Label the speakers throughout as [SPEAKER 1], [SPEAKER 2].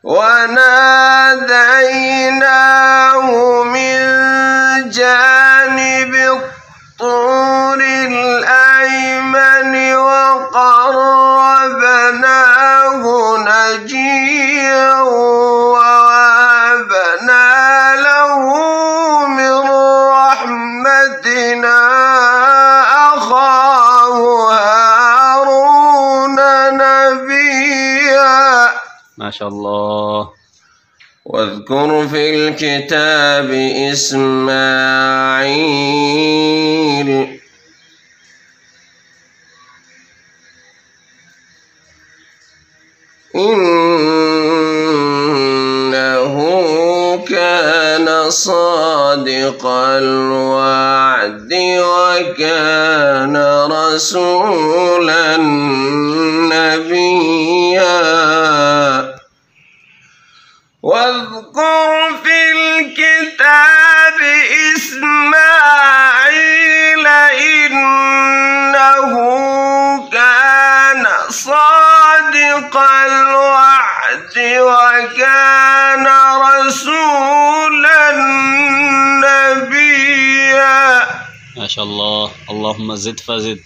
[SPEAKER 1] وناديناه من جانب الطور الأيمن وقربناه نجيا ووهبنا له من رحمتنا أخاه هارون نبيا.
[SPEAKER 2] ما شاء الله.
[SPEAKER 1] واذكر في الكتاب إسماعيل إنه كان صادق الوعد وكان رسولا نبيا. واذكر في الكتاب إسماعيل إنه كان صادق الوعد وكان رسولا نبيا.
[SPEAKER 2] ما شاء الله. اللهم زد فزد.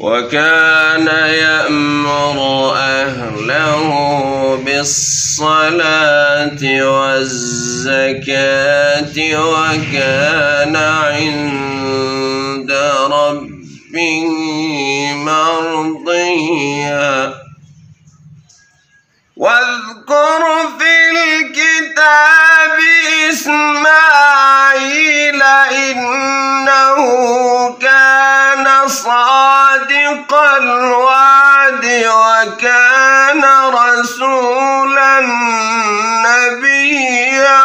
[SPEAKER 1] وكان يأمر أهله بالصلاة والزكاة وكان عند ربه مرضيا. واذكر في الكتاب إسماعيل إنه كان صادق الوعد وكان رسولا نبيا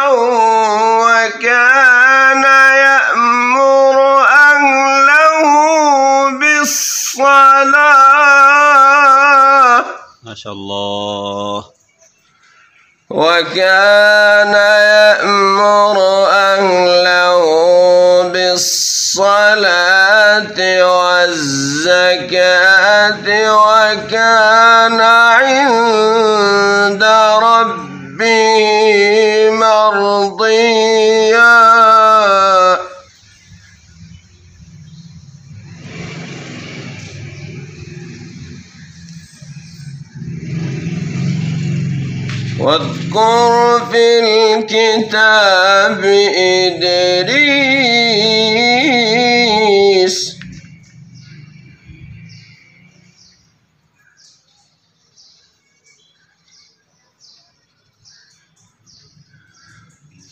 [SPEAKER 1] وكان يأمر أهله بالصلاة.
[SPEAKER 2] ما شاء الله.
[SPEAKER 1] وكان يأمر أهله بالصلاة والزكاة وكان عند ربه مرضيا. واذكر في الكتاب إدريس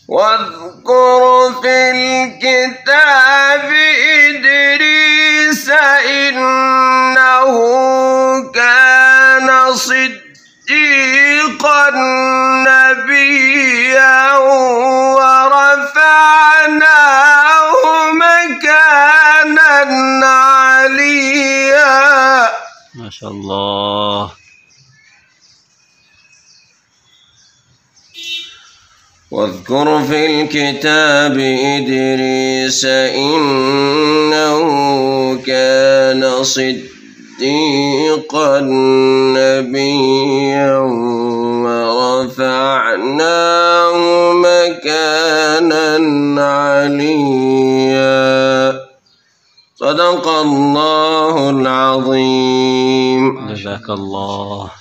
[SPEAKER 1] واذكر في الكتاب إدريس إنه كان صديقا نبيا ورفعناه مكانا عليا.
[SPEAKER 2] ما شاء الله.
[SPEAKER 1] واذكر في الكتاب إدريس إنه كان صديقا نبيا ورفعناه مكانا عليا. صدق الله العظيم.
[SPEAKER 2] جزاك الله.